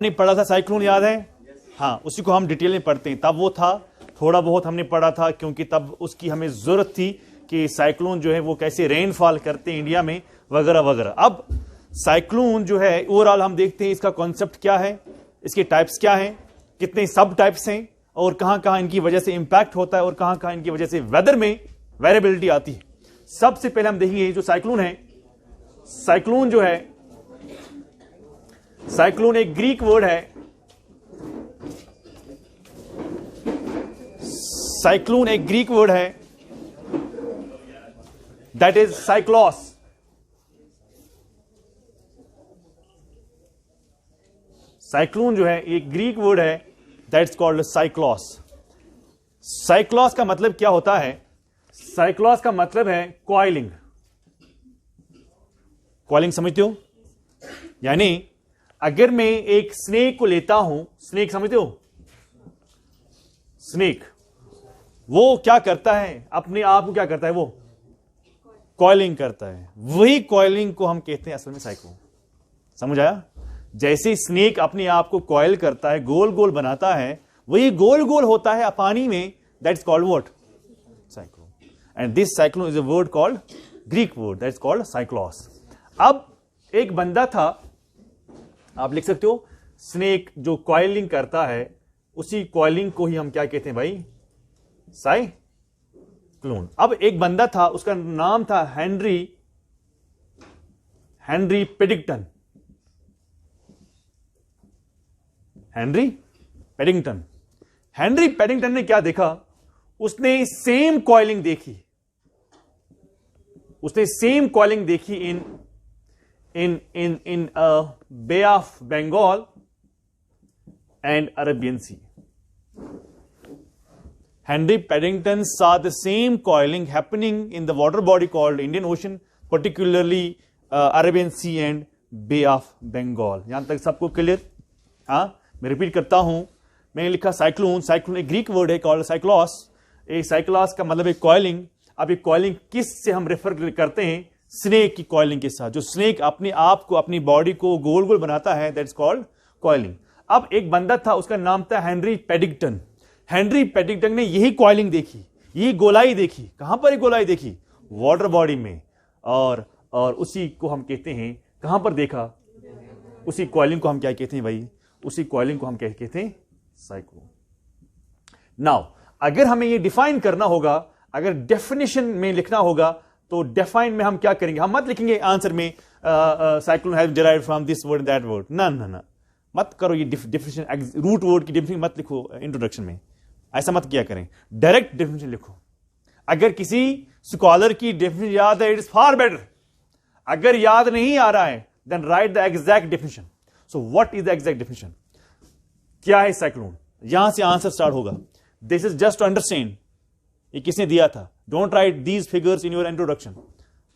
नहीं पढ़ा था साइक्लोन, याद है? हाँ, उसी को हम डिटेल में पढ़ते हैं। तब वो था, थोड़ा बहुत हमने पढ़ा था, क्योंकि तब उसकी हमें जरूरत थी कि साइक्लोन जो है वो कैसे रेनफॉल करते हैं इंडिया में वगैरह वगैरह। अब साइक्लोन जो है ओवरऑल हम देखते हैं इसका कॉन्सेप्ट क्या है, इसके टाइप्स क्या हैं, कितने सब टाइप्स हैं, और कहां कहां इनकी वजह से इंपैक्ट होता है और कहां कहां इनकी वजह से वेदर में वेरिएबिलिटी आती है। सबसे पहले हम देखेंगे जो साइक्लोन है, साइक्लोन जो है, साइक्लोन एक ग्रीक वर्ड है, साइक्लोन एक ग्रीक वर्ड है, दैट इज साइक्लॉस। साइक्लोन जो है एक ग्रीक वर्ड है, दैट्स कॉल्ड साइक्लॉस। साइक्लॉस का मतलब क्या होता है? साइक्लॉस का मतलब है कॉइलिंग। कॉइलिंग समझते हो? यानी अगर मैं एक स्नेक को लेता हूं, स्नेक समझते हो? स्नेक वो क्या करता है, अपने आप को क्या करता है? वो कॉइलिंग करता है। वही कॉइलिंग को हम कहते हैं असल में साइक्लोन। समझ आया? जैसे स्नेक अपने आप को कॉइल करता है, गोल गोल बनाता है, वही गोल गोल होता है पानी में, that's called what? Cyclone. And this cyclone is a word called, Greek word, that's called cyclos. अब एक बंदा था, आप लिख सकते हो, स्नेक जो कॉइलिंग करता है, उसी कॉइलिंग को ही हम क्या कहते हैं भाई? साइक्लोन। अब एक बंदा था, उसका नाम था Henry Paddington. Henry Paddington. Henry Paddington ने क्या देखा? उसने सेम कॉइलिंग देखी, उसने सेम कॉइलिंग देखी in Bay of Bengal and Arabian Sea. Henry Paddington saw the same coiling happening in the water body called Indian Ocean, particularly Arabian Sea and Bay of Bengal. यहां तक सबको clear? हाँ, मैं repeat करता हूं, मैंने लिखा साइक्लोन। साइक्लोन एक ग्रीक वर्ड है कॉल्ड साइक्लॉस। एक साइक्लॉस का मतलब एक कॉइलिंग। अब एक कॉइलिंग किस से हम रेफर करते हैं? स्नेक की कॉइलिंग के साथ। जो स्नेक अपने आप को, अपनी बॉडी को गोल गोल बनाता है, दैट्स कॉल्ड कॉइलिंग। अब एक बंदा था, उसका नाम था हेनरी पेडिंगटन। हेनरी पेडिंगटन ने यही कॉइलिंग देखी, यही गोलाई देखी। कहां पर ये गोलाई देखी? वाटर बॉडी में। और उसी को हम कहते हैं, कहां पर देखा? उसी कॉइलिंग को हम क्या कहते हैं भाई? उसी कॉइलिंग को हम क्या कहते हैं? साइक्लोन। नाउ अगर हमें ये डिफाइन करना होगा, अगर डेफिनेशन में लिखना होगा, तो डिफाइन में हम क्या करेंगे? हम मत लिखेंगे आंसर में cyclone has derived from this word that word. ना ना ना, मत करो ये डेफिनेशन, रूट वर्ड की डेफिनेशन मत लिखो इंट्रोडक्शन में, ऐसा मत किया करें। डायरेक्ट डेफिनेशन लिखो। अगर किसी स्कॉलर की डेफिनेशन याद है, इट इज फार बेटर। अगर याद नहीं आ रहा है, then write the exact definition. So what is the exact definition? क्या है साइक्लोन? यहां से आंसर स्टार्ट होगा। This is just to understand. ये किसने दिया था? Don't write these figures in your introduction.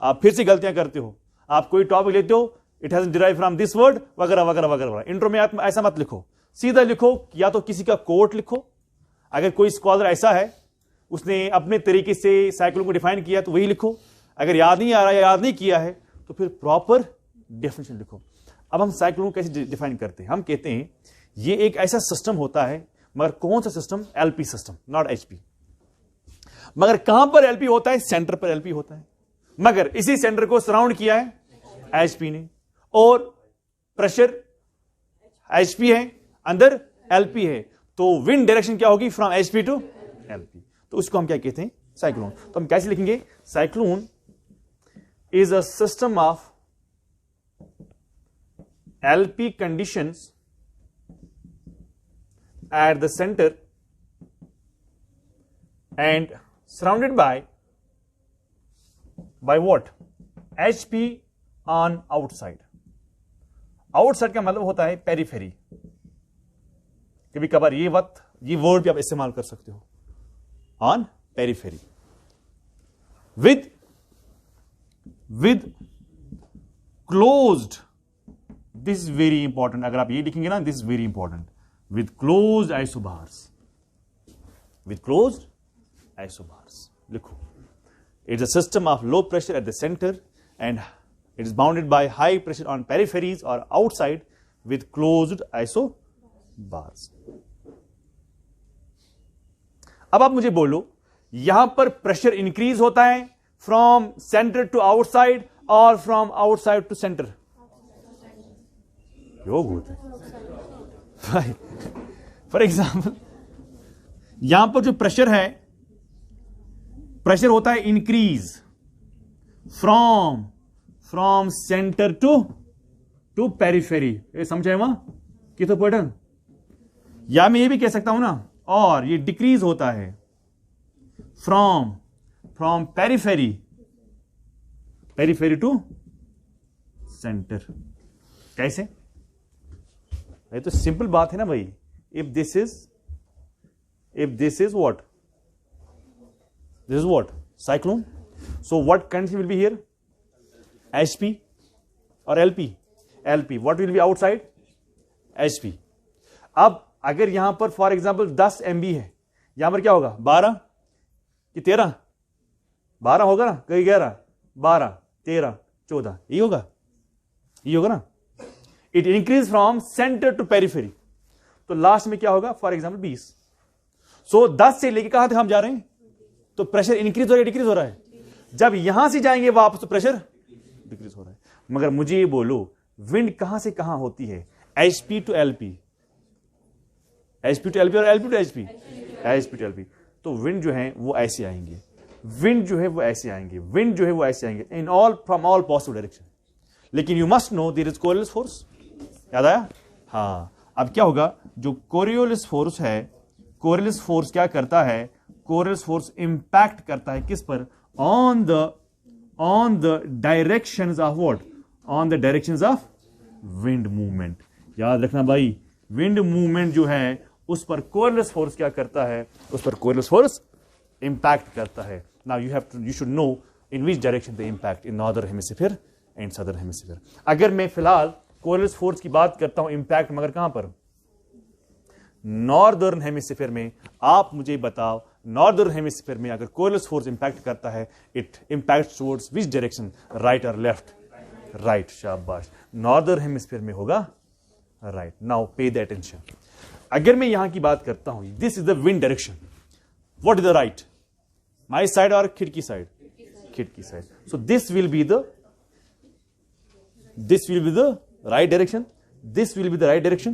आप फिर से गलतियां करते हो। आप कोई टॉपिक लेते हो, it has derived from this word वगैरह वगैरह वगैरह। इंट्रो में आप ऐसा मत लिखो, सीधा लिखो। या तो किसी का कोट लिखो, अगर कोई स्कॉलर ऐसा है, उसने अपने तरीके से साइक्लोन को डिफाइन किया, तो वही लिखो। अगर याद नहीं आ रहा या याद नहीं किया है, तो फिर प्रॉपर डेफिनेशन लिखो। अब हम साइक्लोन को कैसे डिफाइन करते हैं? हम कहते हैं ये एक ऐसा सिस्टम होता है, मगर कौन सा system? LP system, not HP. मगर कहां पर एलपी होता है? सेंटर पर एलपी होता है, मगर इसी सेंटर को सराउंड किया है एचपी ने, और प्रेशर एचपी है, अंदर एलपी है, तो विंड डायरेक्शन क्या होगी? From HP to LP. तो उसको हम क्या कहते हैं? साइक्लोन। तो हम कैसे लिखेंगे? Cyclone is a system of LP conditions at the center and surrounded by what? HP on outside. Outside का मतलब होता है पेरीफेरी। कभी कभार ये वर्ड भी आप इस्तेमाल कर सकते हो, on periphery. with closed, this is very important। अगर आप ये लिखेंगे ना, this is very important, with closed isobars, with closed isobars लिखो। It's a system of low pressure at the center and it is bounded by high pressure on peripheries or outside with closed isobars. अब आप मुझे बोलो, यहां पर pressure increase होता है from centre to outside और फ्रॉम आउटसाइड टू सेंटर? योग होते हैं. फॉर एग्जाम्पल, यहां पर जो प्रेशर है, प्रेशर होता है increase from centre to periphery. ये समझे वहां कि तो पैटर्न? या मैं ये भी कह सकता हूं ना, और ये डिक्रीज होता है फ्रॉम पेरिफेरी टू सेंटर. कैसे? ये तो सिंपल बात है ना भाई. If this is what? This is what? Cyclone. So what condition will be here? HP or LP? LP. What will be outside? HP. अब अगर यहां पर फॉर एग्जाम्पल 10 MB है, यहां पर क्या होगा? 12 कि 13? 12 होगा ना, कहीं 11, 12, 13, 14, ये होगा ना. It increase from centre to periphery. तो लास्ट में क्या होगा? For example 20. सो 10 से लेके कहां तक हम जा रहे हैं? तो प्रेशर इंक्रीज हो रहा है, डिक्रीज हो रहा है? जब यहां से जाएंगे वापस तो प्रेशर डिक्रीज हो रहा है. मगर मुझे ये बोलो, विंड कहां से कहां होती है? HP to LP, HP to LP और LP to HP? HP to LP. तो विंड जो है वो ऐसे आएंगे, विंड जो है वो ऐसे आएंगे, विंड जो है वो ऐसे आएंगे, in all from all possible direction. लेकिन you must know there is Coriolis force. याद आया? हाँ. अब क्या होगा? जो कोरियोलिस फोर्स है, कोरियोलिस फोर्स क्या करता है? कोरियोलिस फोर्स इंपैक्ट करता है किस पर? On the directions of what? On the directions of wind movement. याद रखना भाई, विंड मूवमेंट जो है उस पर कोरियोलिस फोर्स क्या करता है? उस पर कोरियोलिस फोर्स इंपैक्ट करता है. Now you should know in which direction the impact, in northern hemisphere and southern hemisphere. अगर मैं फिलहाल कोरियोलिस फोर्स की बात करता हूं इंपैक्ट, मगर कहां पर? नॉर्दर्न हेमिस्फीयर में. आप मुझे बताओ, नॉर्दर्न हेमिस्फीयर में अगर कोरियोलिस फोर्स इंपैक्ट करता है, it impact towards which direction? Right और लेफ्ट? राइट. शाबाश. नॉर्दर्न हेमिस्फीयर में होगा राइट. नाउ पे द अटेंशन. अगर मैं यहां की बात करता हूं, this is the wind direction. What is the right? My side और खिड़की साइड? खिड़की side. So this will be the right direction, this will be the right direction,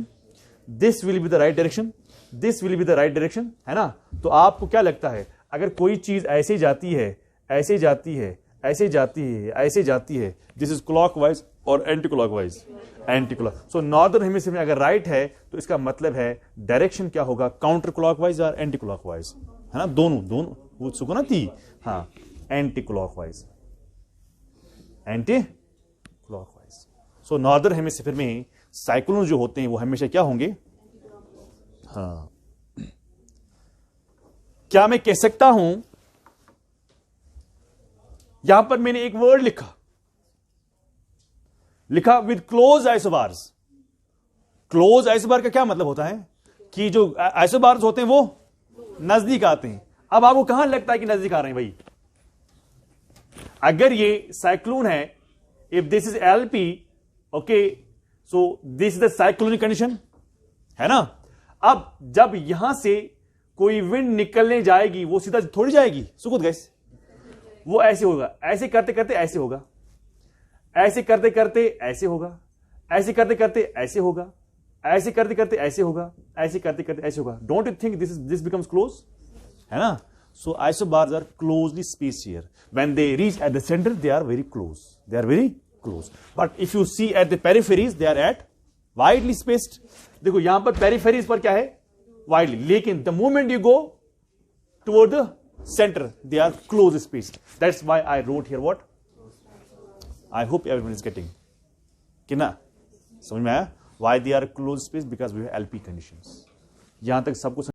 this will be the right direction, this will be the right direction, है ना? तो आपको क्या लगता है, अगर कोई चीज ऐसे जाती है, ऐसे जाती है, ऐसे जाती है, ऐसे जाती है, दिस इज क्लॉकवाइज और anti clockwise? Anti clock. So northern hemisphere में अगर राइट है तो इसका मतलब है डायरेक्शन क्या होगा? काउंटर क्लॉकवाइज और एंटी क्लॉकवाइज, है ना? दोनों वो सुको ना थी. हाँ, एंटी क्लॉकवाइज, एंटी क्लॉकवाइज. सो नॉर्दर्न हेमिस्फीयर में साइक्लोन जो होते हैं वो हमेशा क्या होंगे? हाँ. क्या मैं कह सकता हूं, यहां पर मैंने एक वर्ड लिखा with close isobars. Close isobar का क्या मतलब होता है? कि जो आइसोबार्स होते हैं वो नजदीक आते हैं. अब आपको कहां लगता है कि नजदीक आ रहे हैं भाई? अगर ये साइक्लोन है, if this is LP, okay, so this is the cyclonic condition, है ना? अब जब यहां से कोई विंड निकलने जाएगी, वो सीधा थोड़ी जाएगी सुकुत गैस, वो ऐसे होगा. ऐसे करते करते ऐसे होगा, ऐसे करते करते ऐसे होगा, ऐसे करते करते ऐसे होगा, ऐसे करते करते ऐसे होगा, ऐसे करते करते ऐसे होगा. Don't you think this becomes close, है ना? So isobars are closely spaced here. When they reach at the center they are very close, they are very close. But if you see at the peripheries, they are at widely spaced. देखो यहां पर peripheries पर क्या है? Widely. लेकिन the moment you go toward the center, they are close spaced. That's why I wrote here what? I hope everyone is getting. कि ना समझ में आया? Why they are close spaced? Because we have LP conditions. यहां तक सब कुछ